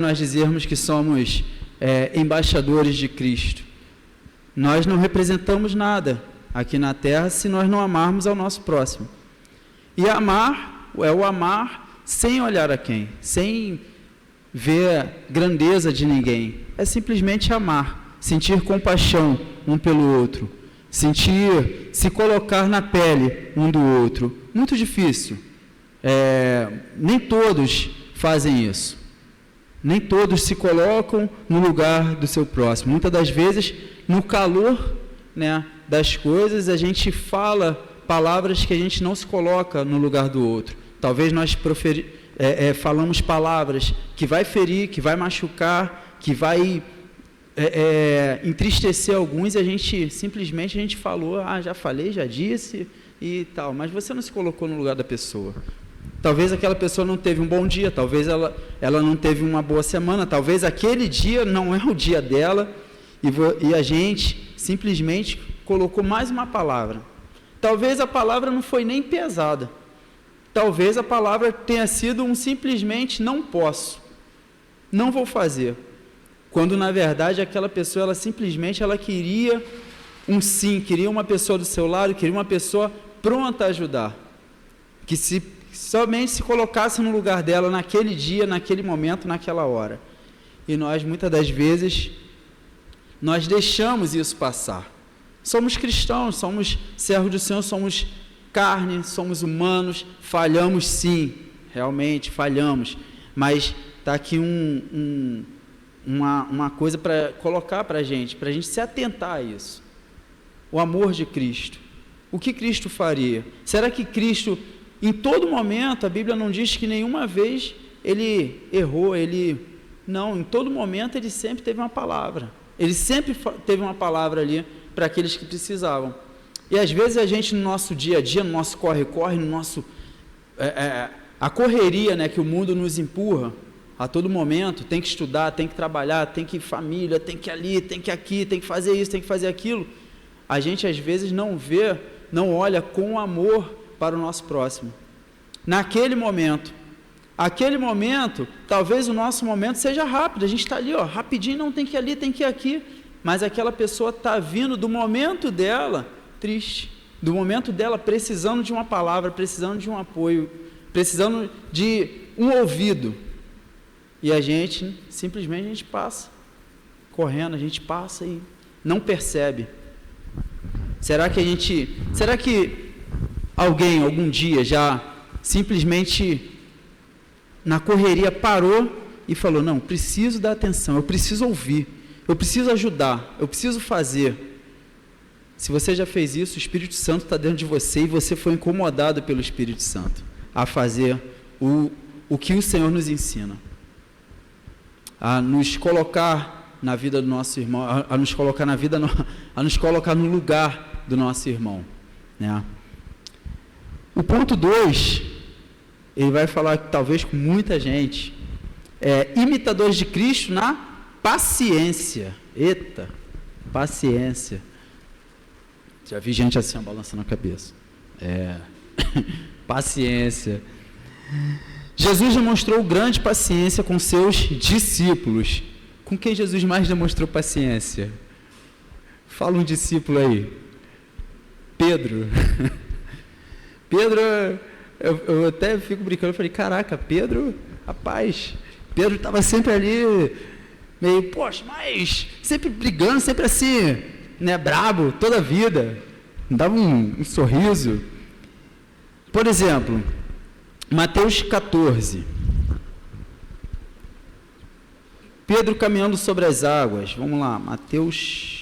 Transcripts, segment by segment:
nós dizermos que somos embaixadores de Cristo. Nós não representamos nada aqui na terra se nós não amarmos ao nosso próximo. E amar é o amar sem olhar a quem, sem ver a grandeza de ninguém. É simplesmente amar, sentir compaixão um pelo outro, se colocar na pele um do outro. Muito difícil. Nem todos fazem isso. Nem todos se colocam no lugar do seu próximo. Muitas das vezes, no calor, né, das coisas, a gente fala palavras que a gente não se coloca no lugar do outro. Talvez nós falamos palavras que vai ferir, que vai machucar, que vai entristecer alguns, e a gente simplesmente falou, já falei, já disse e tal, mas você não se colocou no lugar da pessoa. Talvez aquela pessoa não teve um bom dia, talvez ela não teve uma boa semana, talvez aquele dia não é o dia dela, e a gente simplesmente colocou mais uma palavra. Talvez a palavra não foi nem pesada, talvez a palavra tenha sido simplesmente não posso, não vou fazer, quando na verdade aquela pessoa ela queria um sim, queria uma pessoa do seu lado, queria uma pessoa pronta a ajudar, que somente se colocasse no lugar dela naquele dia, naquele momento, naquela hora. E nós, muitas das vezes, nós deixamos isso passar. Somos cristãos, somos servos do Senhor, somos carne, somos humanos, falhamos sim, realmente falhamos, mas está aqui uma coisa para colocar para a gente se atentar a isso. O amor de Cristo. O que Cristo faria? Será que Cristo, em todo momento, a Bíblia não diz que nenhuma vez ele errou, não, em todo momento ele sempre teve uma palavra, ele sempre teve uma palavra ali para aqueles que precisavam. E às vezes a gente no nosso dia a dia, no nosso corre-corre, no nosso a correria, né, que o mundo nos empurra a todo momento, tem que estudar, tem que trabalhar, tem que ir família, tem que ir ali, tem que ir aqui, tem que fazer isso, tem que fazer aquilo, a gente às vezes não olha com amor para o nosso próximo. Naquele momento, talvez o nosso momento seja rápido, a gente está ali, rapidinho, não tem que ir ali, tem que ir aqui, mas aquela pessoa está vindo do momento dela triste, do momento dela precisando de uma palavra, precisando de um apoio, precisando de um ouvido, e a gente, simplesmente a gente passa, correndo, a gente passa e não percebe. Será que alguém, algum dia, já simplesmente na correria parou e falou, não, preciso dar atenção, eu preciso ouvir, eu preciso ajudar, eu preciso fazer? Se você já fez isso, o Espírito Santo está dentro de você e você foi incomodado pelo Espírito Santo a fazer o que o Senhor nos ensina, a nos colocar na vida do nosso irmão, a nos colocar a nos colocar no lugar do nosso irmão, né? O ponto 2, ele vai falar que talvez com muita gente, imitadores de Cristo na paciência. Eita, paciência. Já vi gente assim, balançando a cabeça. Paciência. Jesus demonstrou grande paciência com seus discípulos. Com quem Jesus mais demonstrou paciência? Fala um discípulo aí. Pedro. Pedro, eu até fico brincando, eu falei, caraca, Pedro, rapaz, Pedro estava sempre ali, meio, poxa, mas sempre brigando, sempre assim, né, brabo, toda a vida, dava um sorriso. Por exemplo, Mateus 14, Pedro caminhando sobre as águas, vamos lá, Mateus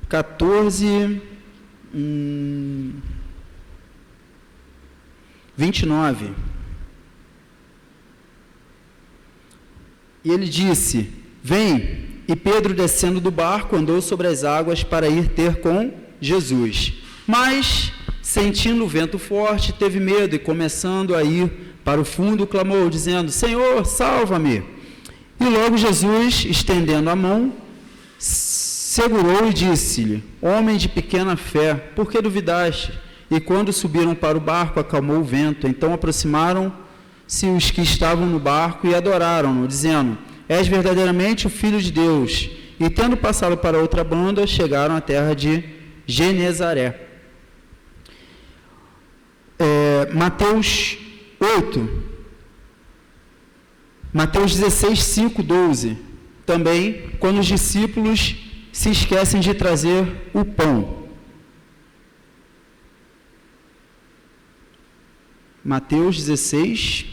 14, 29. E ele disse, vem, e Pedro, descendo do barco, andou sobre as águas para ir ter com Jesus. Mas, sentindo o vento forte, teve medo e, começando a ir para o fundo, clamou, dizendo, Senhor, salva-me. E logo Jesus, estendendo a mão, segurou e disse-lhe: homem de pequena fé, por que duvidaste? E quando subiram para o barco, acalmou o vento. Então aproximaram-se os que estavam no barco e adoraram-no, dizendo: és verdadeiramente o Filho de Deus. E tendo passado para outra banda, chegaram à terra de Genezaré. Mateus 8, Mateus 16, 5, 12. Também, quando os discípulos se esquecem de trazer o pão. Mateus 16,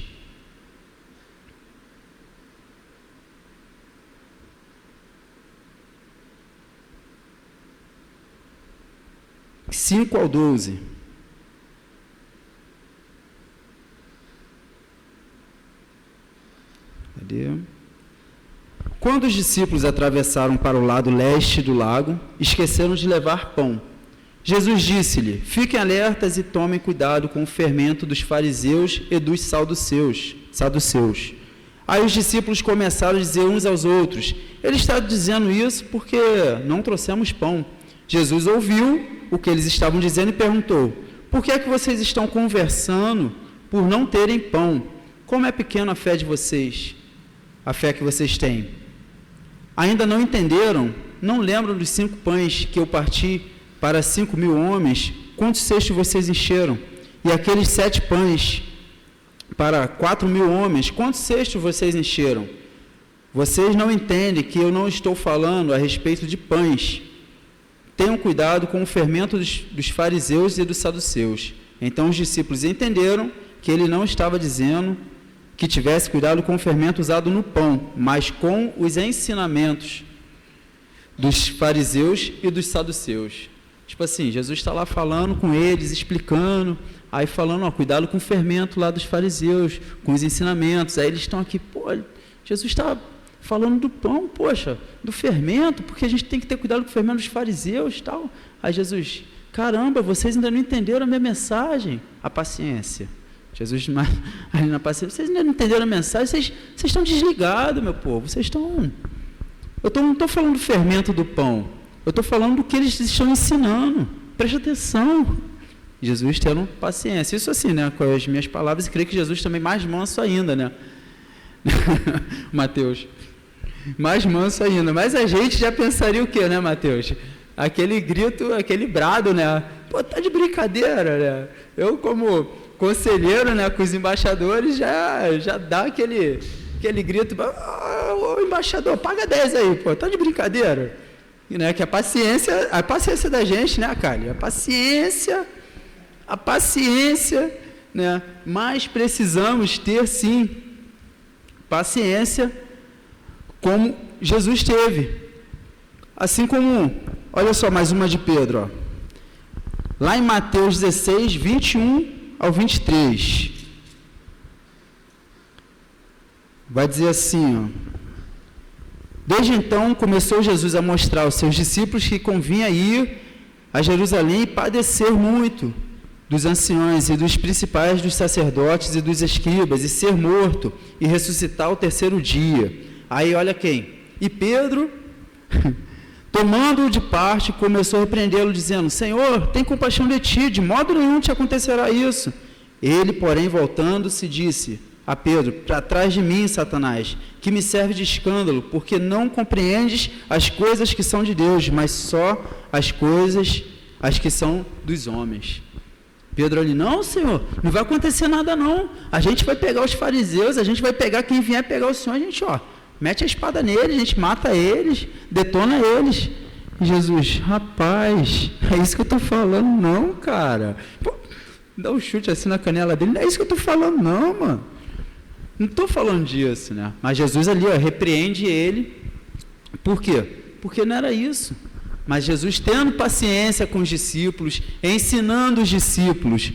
5 ao 12. Cadê? Quando os discípulos atravessaram para o lado leste do lago, esqueceram de levar pão. Jesus disse-lhe: fiquem alertas e tomem cuidado com o fermento dos fariseus e dos saduceus. Aí os discípulos começaram a dizer uns aos outros: ele está dizendo isso porque não trouxemos pão. Jesus ouviu o que eles estavam dizendo e perguntou: por que é que vocês estão conversando por não terem pão? Como é pequena a fé de vocês, a fé que vocês têm? Ainda não entenderam? Não lembram dos 5 pães que eu parti para 5.000 homens? Quantos cestos vocês encheram? E aqueles 7 pães para 4.000 homens? Quantos cestos vocês encheram? Vocês não entendem que eu não estou falando a respeito de pães. Tenham cuidado com o fermento dos fariseus e dos saduceus. Então os discípulos entenderam que ele não estava dizendo que tivesse cuidado com o fermento usado no pão, mas com os ensinamentos dos fariseus e dos saduceus. Tipo assim, Jesus está lá falando com eles, explicando, aí falando, ó, cuidado com o fermento lá dos fariseus, com os ensinamentos. Aí eles estão aqui, pô, Jesus está falando do pão, poxa, do fermento, porque a gente tem que ter cuidado com o fermento dos fariseus e tal. Aí Jesus, caramba, vocês ainda não entenderam a minha mensagem. A paciência. Jesus, ali na paciência, vocês ainda não entenderam a mensagem, vocês estão desligados, meu povo, vocês estão... não estou falando do fermento do pão, eu estou falando do que eles estão ensinando, preste atenção. Jesus tendo paciência, isso assim, né, com as minhas palavras, e creio que Jesus também mais manso ainda, né, Mateus, mais manso ainda, mas a gente já pensaria o quê, né, Mateus? Aquele grito, aquele brado, né, pô, tá de brincadeira, né, eu como conselheiro, né, com os embaixadores, já dá aquele grito, ô embaixador, paga 10 aí, pô, tá de brincadeira, e, né, que a paciência da gente, né, Cali, a paciência, né, mas precisamos ter, sim, paciência, como Jesus teve, assim como, olha só, mais uma de Pedro, ó, lá em Mateus 16, 21 ao 23, vai dizer assim, ó, desde então começou Jesus a mostrar aos seus discípulos que convinha ir a Jerusalém e padecer muito dos anciões e dos principais dos sacerdotes e dos escribas, e ser morto e ressuscitar ao 3º dia. Aí olha quem? E Pedro, tomando-o de parte, começou a repreendê-lo, dizendo: Senhor, tem compaixão de ti, de modo nenhum te acontecerá isso. Ele, porém, voltando-se, disse a Pedro: para trás de mim, Satanás, que me serve de escândalo, porque não compreendes as coisas que são de Deus, mas só as que são dos homens. Pedro ali: não, Senhor, não vai acontecer nada não, a gente vai pegar os fariseus, a gente vai pegar quem vier pegar o Senhor, a gente, ó, mete a espada neles, a gente mata eles, detona eles. E Jesus: rapaz, é isso que eu estou falando não, cara. Pô, dá um chute assim na canela dele, não é isso que eu estou falando não, mano. Não estou falando disso, né? Mas Jesus ali, ó, repreende ele. Por quê? Porque não era isso. Mas Jesus tendo paciência com os discípulos, ensinando os discípulos.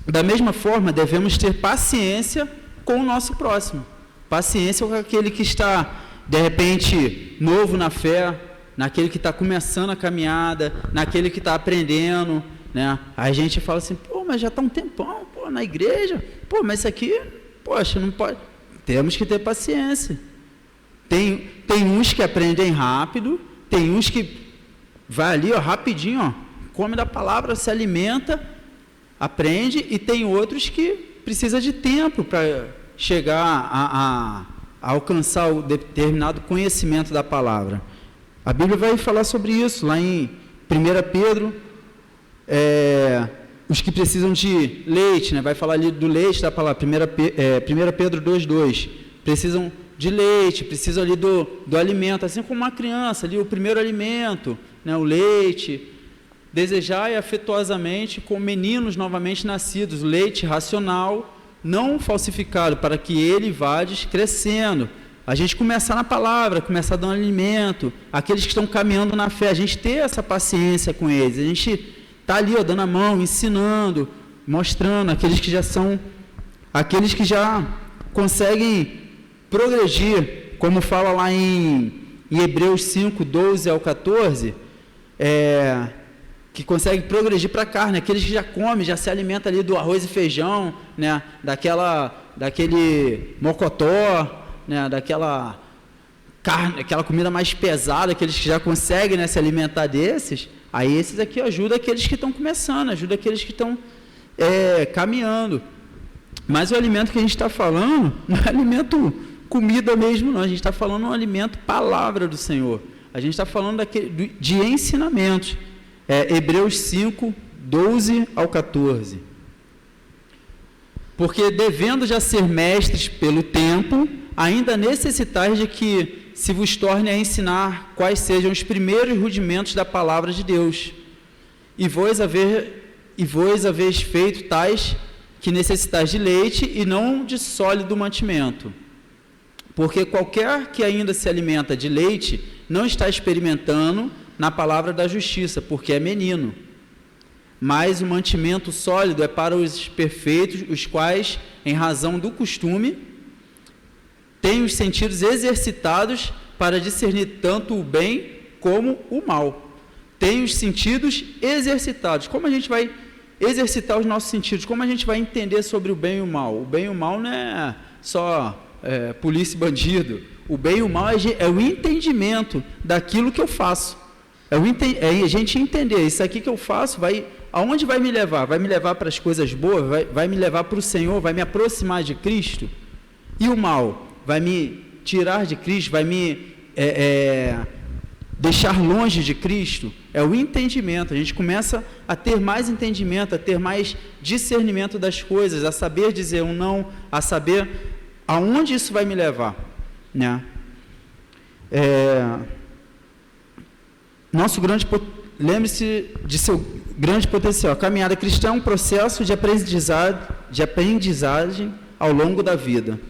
Da mesma forma, devemos ter paciência com o nosso próximo. Paciência com aquele que está, de repente, novo na fé, naquele que está começando a caminhada, naquele que está aprendendo, né? Aí a gente fala assim: pô, mas já está um tempão, pô, na igreja, pô, mas isso aqui, poxa, não pode. Temos que ter paciência. Tem uns que aprendem rápido, tem uns que vai ali, ó, rapidinho, ó, come da palavra, se alimenta, aprende, e tem outros que precisa de tempo para chegar a alcançar o determinado conhecimento da palavra. A Bíblia vai falar sobre isso, lá em 1 Pedro, os que precisam de leite, né, vai falar ali do leite da palavra, 1 Pedro 2,2, precisam de leite, precisam ali do alimento, assim como uma criança, ali o primeiro alimento, né, o leite. Desejai afetuosamente com meninos novamente nascidos, leite racional, não falsificado, para que ele vá crescendo. A gente começar na palavra, começar dando alimento, aqueles que estão caminhando na fé, a gente ter essa paciência com eles, a gente está ali, ó, dando a mão, ensinando, mostrando, aqueles que já conseguem progredir, como fala lá em Hebreus 5, 12 ao 14, que consegue progredir para a carne, aqueles que já comem, já se alimentam ali do arroz e feijão, né, daquele mocotó, né, daquela carne, aquela comida mais pesada, aqueles que já conseguem, né, se alimentar desses, aí esses aqui ajudam aqueles que estão começando, ajudam aqueles que estão caminhando. Mas o alimento que a gente está falando não é alimento comida mesmo, não. A gente está falando um alimento palavra do Senhor. A gente está falando de ensinamentos. Hebreus 5, 12 ao 14. Porque devendo já ser mestres pelo tempo, ainda necessitais de que se vos torne a ensinar quais sejam os primeiros rudimentos da palavra de Deus. E vós haveis feito tais que necessitais de leite e não de sólido mantimento. Porque qualquer que ainda se alimenta de leite não está experimentando na palavra da justiça, porque é menino. Mas o mantimento sólido é para os perfeitos, os quais, em razão do costume, têm os sentidos exercitados para discernir tanto o bem como o mal. Tem os sentidos exercitados. Como a gente vai exercitar os nossos sentidos? Como a gente vai entender sobre o bem e o mal? O bem e o mal não é só polícia e bandido. O bem e o mal é o entendimento daquilo que eu faço. É a gente entender, isso aqui que eu faço, aonde vai me levar? Vai me levar para as coisas boas? Vai me levar para o Senhor? Vai me aproximar de Cristo? E o mal? Vai me tirar de Cristo? Vai me deixar longe de Cristo? É o entendimento. A gente começa a ter mais entendimento, a ter mais discernimento das coisas, a saber dizer um não, a saber aonde isso vai me levar, né? Lembre-se de seu grande potencial. A caminhada cristã é um processo de aprendizagem ao longo da vida.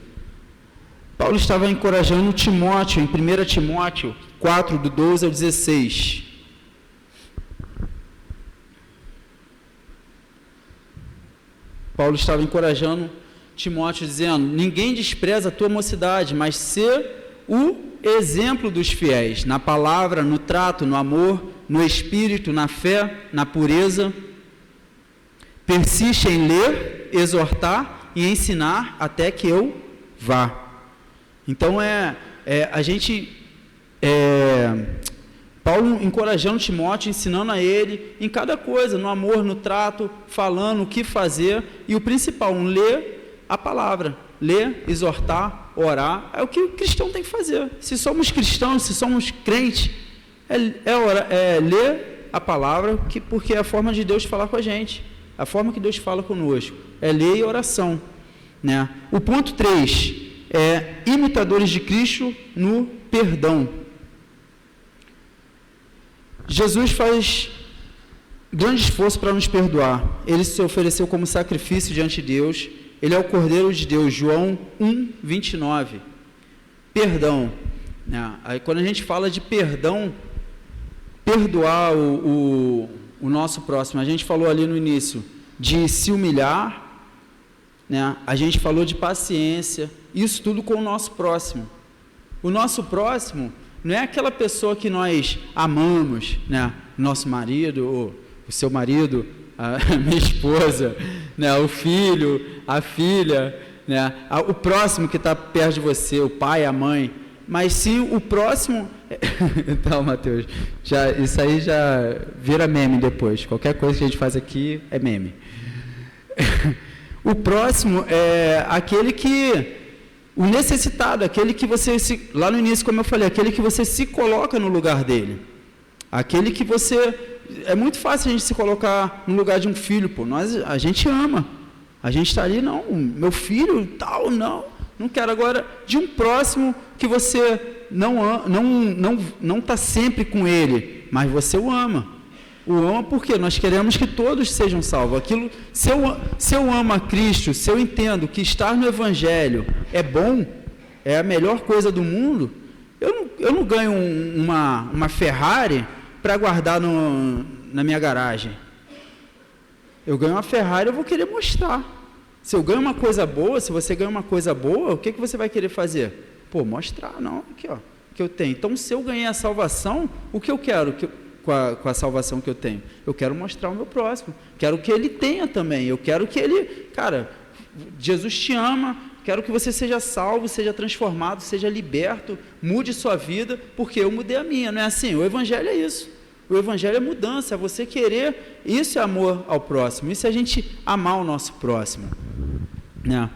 Paulo estava encorajando Timóteo, em 1 Timóteo 4, do 12 ao 16. Paulo estava encorajando Timóteo, dizendo: ninguém despreza a tua mocidade, mas ser o exemplo dos fiéis, na palavra, no trato, no amor, no espírito, na fé, na pureza. Persiste em ler, exortar e ensinar até que eu vá. Então Paulo encorajando Timóteo, ensinando a ele em cada coisa, no amor, no trato, falando o que fazer, e o principal, ler a palavra, ler, exortar, orar, é o que o cristão tem que fazer. Se somos cristãos, se somos crentes, ler a palavra, porque é a forma de Deus falar com a gente, a forma que Deus fala conosco, é ler e oração, né? O ponto 3 é imitadores de Cristo no perdão. Jesus faz grande esforço para nos perdoar. Ele se ofereceu como sacrifício diante de Deus. Ele é o Cordeiro de Deus. João 1, 29. Perdão. Aí, quando a gente fala de perdão, perdoar o nosso próximo, a gente falou ali no início de se humilhar, né? A gente falou de paciência, isso tudo com o nosso próximo. O nosso próximo não é aquela pessoa que nós amamos, né? Nosso marido, o seu marido, a minha esposa, né? O filho, a filha, né? O próximo que está perto de você, o pai, a mãe. Mas se o próximo... Então, Mateus, isso aí já vira meme depois. Qualquer coisa que a gente faz aqui é meme. O próximo é aquele que... O necessitado, aquele que você... Lá no início, como eu falei, aquele que você se coloca no lugar dele. Aquele que você... É muito fácil a gente se colocar no lugar de um filho, pô. A gente ama. A gente está ali, não, meu filho, tal, não quero. Agora, de um próximo que você não está sempre com ele, mas você o ama. O ama porque nós queremos que todos sejam salvos. Se eu amo a Cristo, se eu entendo que estar no Evangelho é bom, é a melhor coisa do mundo, eu não ganho uma Ferrari para guardar na minha garagem. Eu ganho uma Ferrari, eu vou querer mostrar. Se eu ganho uma coisa boa, se você ganha uma coisa boa, o que você vai querer fazer? Pô, mostrar, não, aqui ó, que eu tenho. Então, se eu ganhei a salvação, o que eu quero com a salvação que eu tenho? Eu quero mostrar ao meu próximo, quero que ele tenha também, eu quero que ele, cara, Jesus te ama, quero que você seja salvo, seja transformado, seja liberto, mude sua vida, porque eu mudei a minha, não é assim? O Evangelho é isso. O Evangelho é mudança, é você querer, isso é amor ao próximo, isso é a gente amar o nosso próximo. Né?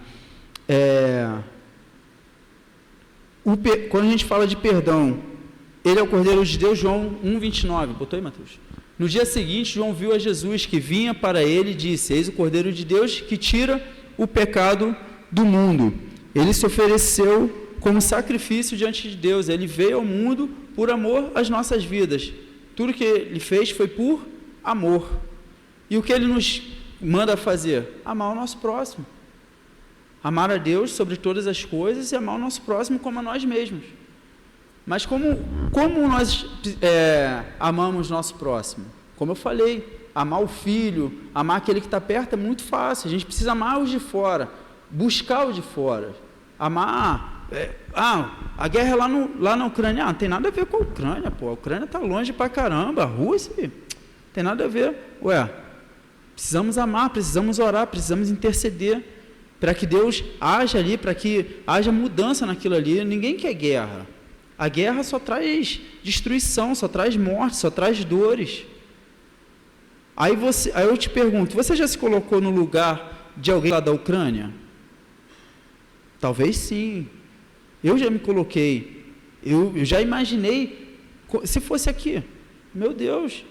Quando a gente fala de perdão, ele é o Cordeiro de Deus, João 1,29, botou aí, Mateus? No dia seguinte, João viu a Jesus que vinha para ele e disse: eis o Cordeiro de Deus que tira o pecado do mundo. Ele se ofereceu como sacrifício diante de Deus, ele veio ao mundo por amor às nossas vidas. Tudo que ele fez foi por amor. E o que ele nos manda fazer? Amar o nosso próximo. Amar a Deus sobre todas as coisas e amar o nosso próximo como a nós mesmos. Mas como nós amamos nosso próximo? Como eu falei, amar o filho, amar aquele que está perto é muito fácil. A gente precisa amar os de fora, buscar os de fora. Amar... a guerra lá na Ucrânia, não tem nada a ver com a Ucrânia, pô. A Ucrânia está longe pra caramba, a Rússia, tem nada a ver. Precisamos amar, precisamos orar, precisamos interceder para que Deus haja ali, para que haja mudança naquilo ali. Ninguém quer guerra. A guerra só traz destruição, só traz morte, só traz dores. Aí eu te pergunto, você já se colocou no lugar de alguém lá da Ucrânia? Talvez sim. Eu já me coloquei, eu já imaginei, se fosse aqui, meu Deus.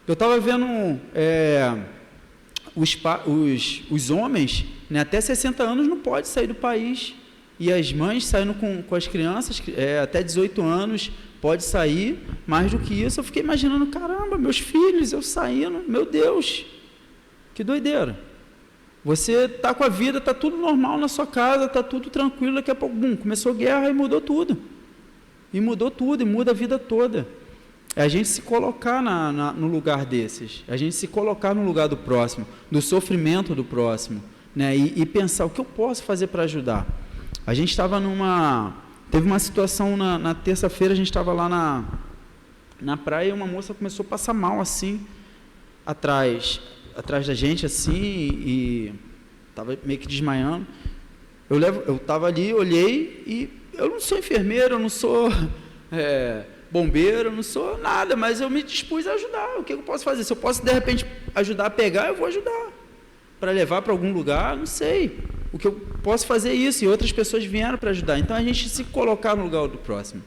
Eu estava vendo os homens, né, até 60 anos não pode sair do país, e as mães saindo com as crianças, até 18 anos, pode sair, mais do que isso. Eu fiquei imaginando, caramba, meus filhos, eu saindo, meu Deus, que doideira. Você está com a vida, está tudo normal na sua casa, está tudo tranquilo, daqui a pouco, começou a guerra e mudou tudo. E muda a vida toda. É a gente se colocar no lugar desses, a gente se colocar no lugar do próximo, do sofrimento do próximo, né? E pensar, o que eu posso fazer para ajudar? A gente estava teve uma situação na terça-feira, a gente estava lá na praia e uma moça começou a passar mal assim, atrás da gente assim, e estava meio que desmaiando. Eu estava ali, olhei, e eu não sou enfermeiro, eu não sou bombeiro, eu não sou nada, mas eu me dispus a ajudar. O que eu posso fazer? Se eu posso de repente ajudar a pegar, eu vou ajudar, para levar para algum lugar, não sei. O que eu posso fazer é isso, e outras pessoas vieram para ajudar. Então a gente se colocar no lugar do próximo.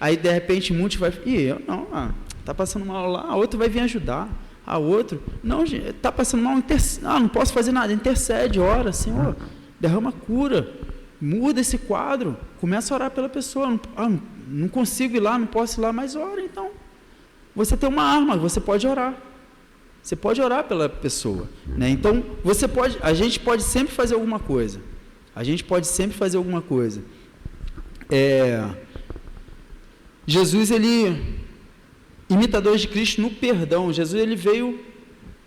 Aí de repente muitos vai, eu não, está passando mal lá, a outra vai vir ajudar. A outro, não, está passando mal, não posso fazer nada, intercede, ora, Senhor, derrama cura, muda esse quadro, começa a orar pela pessoa. Não consigo ir lá, não posso ir lá, mas ora então. Você tem uma arma, você pode orar. Você pode orar pela pessoa, né? Então, a gente pode sempre fazer alguma coisa. Jesus, imitadores de Cristo no perdão. Jesus, ele veio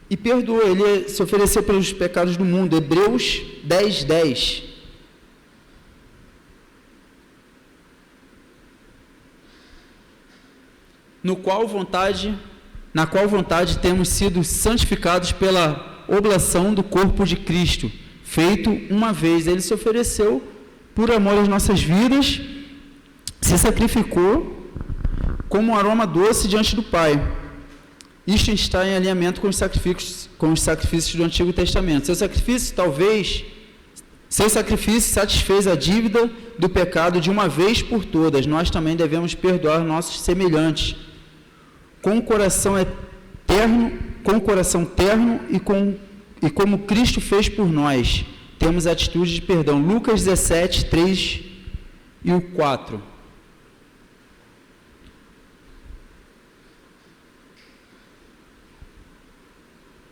e perdoou, ele se ofereceu pelos pecados do mundo. Hebreus 10:10. Na qual vontade temos sido santificados pela oblação do corpo de Cristo, feito uma vez. Ele se ofereceu por amor às nossas vidas, se sacrificou como um aroma doce diante do Pai. Isto está em alinhamento com os sacrifícios do Antigo Testamento. Seu sacrifício satisfez a dívida do pecado de uma vez por todas. Nós também devemos perdoar nossos semelhantes, com o coração terno e como Cristo fez por nós. Temos atitude de perdão. Lucas 17, 3 e o 4.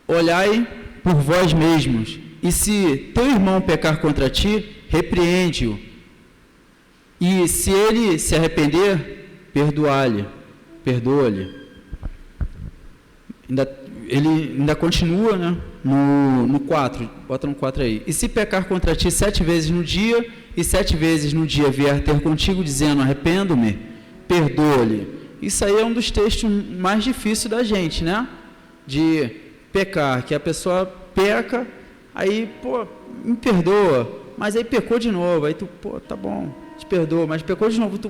Olhai por vós mesmos, e se teu irmão pecar contra ti, repreende-o. E se ele se arrepender, perdoa-lhe. Ele ainda continua, né? No 4, bota no 4 aí. E se pecar contra ti 7 vezes no dia, e 7 vezes no dia vier ter contigo dizendo, arrependo-me, perdoa-lhe. Isso aí é um dos textos mais difíceis da gente, né? De pecar, que a pessoa peca, aí, me perdoa, mas aí pecou de novo, aí tu, tá bom, te perdoa, mas pecou de novo, tu,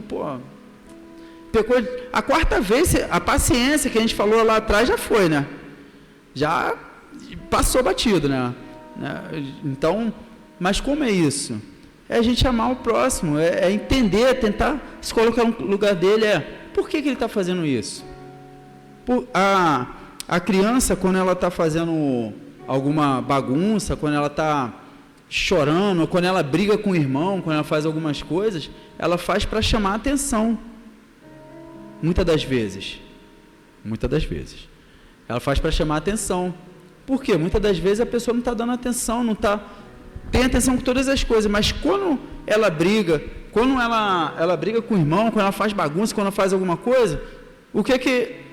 pecou, a quarta vez, a paciência que a gente falou lá atrás já foi, né? Já passou batido, né? Então, mas como é isso? É a gente amar o próximo, é entender, tentar se colocar no lugar dele, por que ele está fazendo isso? A criança, quando ela está fazendo alguma bagunça, quando ela está chorando, quando ela briga com o irmão, quando ela faz algumas coisas, ela faz para chamar a atenção. Muitas das vezes. Ela faz para chamar a atenção. Por quê? Muitas das vezes a pessoa não está dando atenção, tem atenção com todas as coisas, mas quando ela briga, quando ela briga com o irmão, quando ela faz bagunça, quando ela faz alguma coisa, o que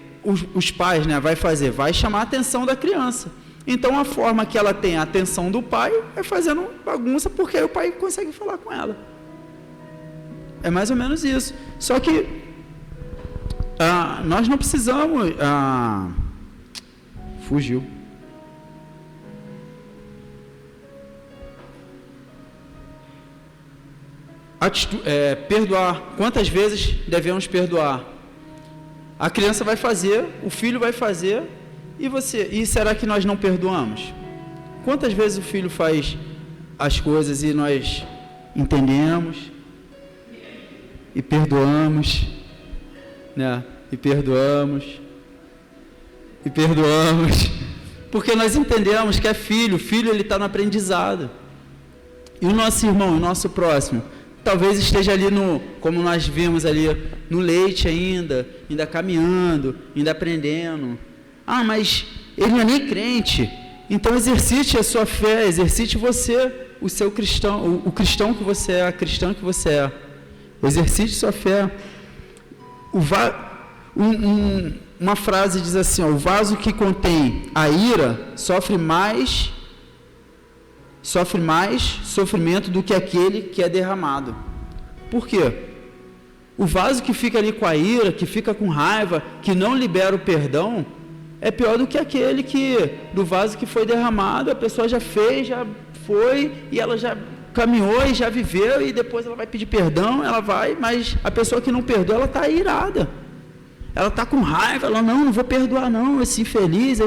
os pais, né, vai fazer? Vai chamar a atenção da criança. Então a forma que ela tem a atenção do pai é fazendo bagunça, porque aí o pai consegue falar com ela. É mais ou menos isso. Só que nós não precisamos... fugiu. Perdoar. Quantas vezes devemos perdoar? A criança vai fazer, o filho vai fazer, e será que nós não perdoamos? Quantas vezes o filho faz as coisas e nós entendemos e perdoamos, né? E perdoamos, porque nós entendemos que é filho, ele está no aprendizado. E o nosso irmão, o nosso próximo, talvez esteja ali como nós vimos ali, no leite ainda caminhando, ainda aprendendo. Mas ele não é nem crente. Então exercite a sua fé, exercite você, o seu cristão, o cristão que você é, a cristã que você é. Exercite sua fé. Uma frase diz assim, o vaso que contém a ira sofre mais sofrimento do que aquele que é derramado. Por quê? O vaso que fica ali com a ira, que fica com raiva, que não libera o perdão, é pior do que aquele do vaso que foi derramado, a pessoa já fez, já foi, e ela já caminhou e já viveu, e depois ela vai pedir perdão, mas a pessoa que não perdoa, ela está irada. Ela está com raiva, ela não vou perdoar não, esse infeliz,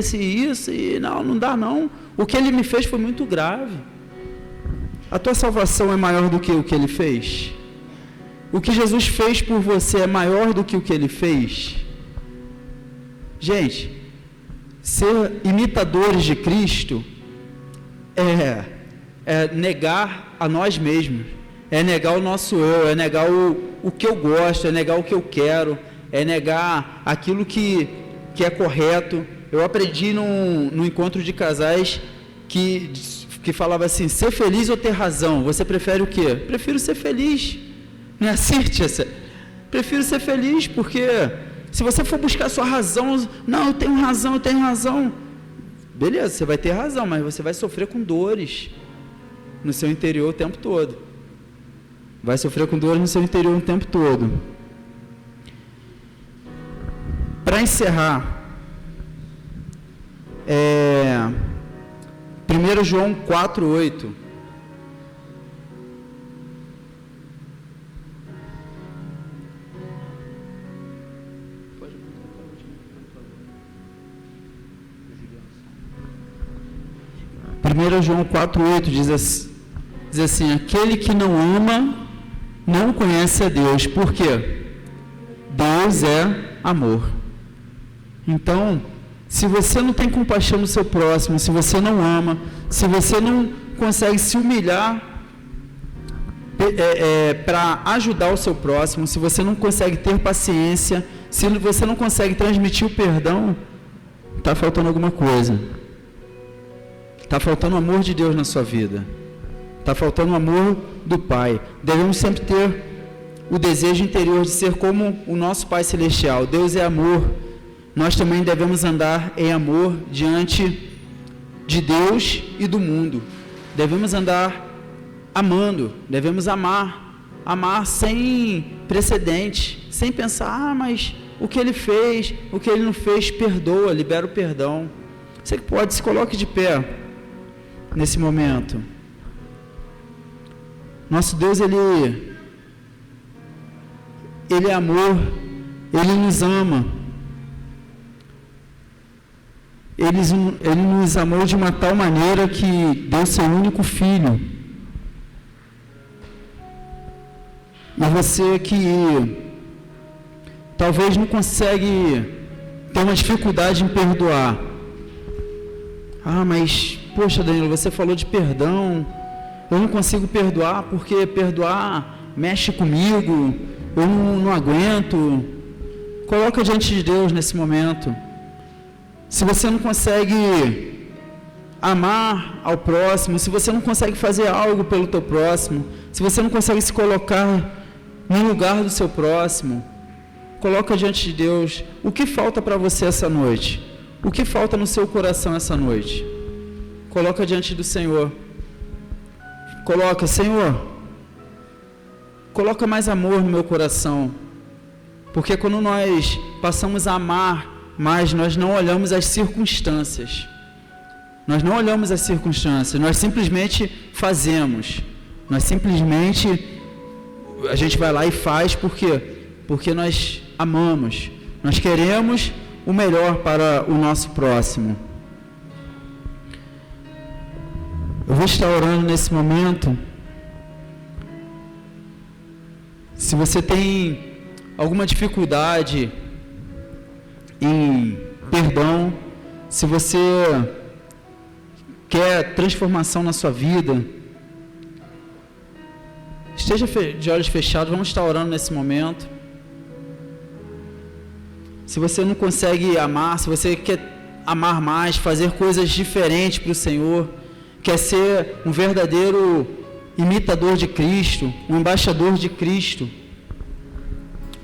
e não dá não. O que ele me fez foi muito grave. A tua salvação é maior do que o que ele fez? O que Jesus fez por você é maior do que o que ele fez? Gente, ser imitadores de Cristo é negar a nós mesmos, é negar o nosso eu, é negar o que eu gosto, é negar o que eu quero, é negar aquilo que é correto. Eu aprendi num encontro de casais que falava assim, ser feliz ou ter razão? Você prefere o quê? Prefiro ser feliz. Não é assim, tia? Prefiro ser feliz, porque se você for buscar a sua razão, não, eu tenho razão. Beleza, você vai ter razão, mas você vai sofrer com dores no seu interior o tempo todo. Vai sofrer com dores no seu interior o tempo todo. Para encerrar, 1 João 4:8. 1 João 4,8 diz assim, aquele que não ama não conhece a Deus. Por quê? Deus é amor. Então, se você não tem compaixão do seu próximo, se você não ama, se você não consegue se humilhar para ajudar o seu próximo, se você não consegue ter paciência, se você não consegue transmitir o perdão, está faltando alguma coisa. Está faltando o amor de Deus na sua vida. Está faltando o amor do Pai. Devemos sempre ter o desejo interior de ser como o nosso Pai Celestial. Deus é amor. Nós também devemos andar em amor diante de Deus e do mundo. Devemos andar amando, devemos amar sem precedente, sem pensar, mas o que ele fez, o que ele não fez, perdoa, libera o perdão. Você que pode, se coloque de pé nesse momento. Nosso Deus, Ele é amor, Ele nos ama. Ele nos amou de uma tal maneira que deu seu único filho. E você que talvez não consegue, ter uma dificuldade em perdoar. Mas, poxa, Danilo, você falou de perdão, eu não consigo perdoar porque perdoar mexe comigo, eu não aguento. Coloca diante de Deus nesse momento. Se você não consegue amar ao próximo, se você não consegue fazer algo pelo teu próximo, se você não consegue se colocar no lugar do seu próximo, coloca diante de Deus. O que falta para você essa noite? O que falta no seu coração essa noite? Coloca diante do Senhor. Coloca, Senhor, coloca mais amor no meu coração. Porque quando nós passamos a amar mais, nós não olhamos as circunstâncias. Nós não olhamos as circunstâncias, nós simplesmente fazemos. A gente vai lá e faz, por quê? Porque nós amamos. Nós queremos o melhor para o nosso próximo. Eu vou estar orando nesse momento. Se você tem alguma dificuldade em perdão, se você quer transformação na sua vida, esteja de olhos fechados, vamos estar orando nesse momento. Se você não consegue amar, se você quer amar mais, fazer coisas diferentes para o Senhor, quer ser um verdadeiro imitador de Cristo, um embaixador de Cristo,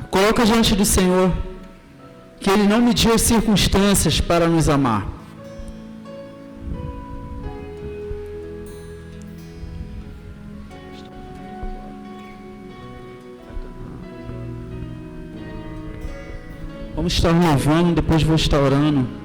coloca diante do Senhor que Ele não mediu as circunstâncias para nos amar. Vamos estar louvando, depois vou estar orando.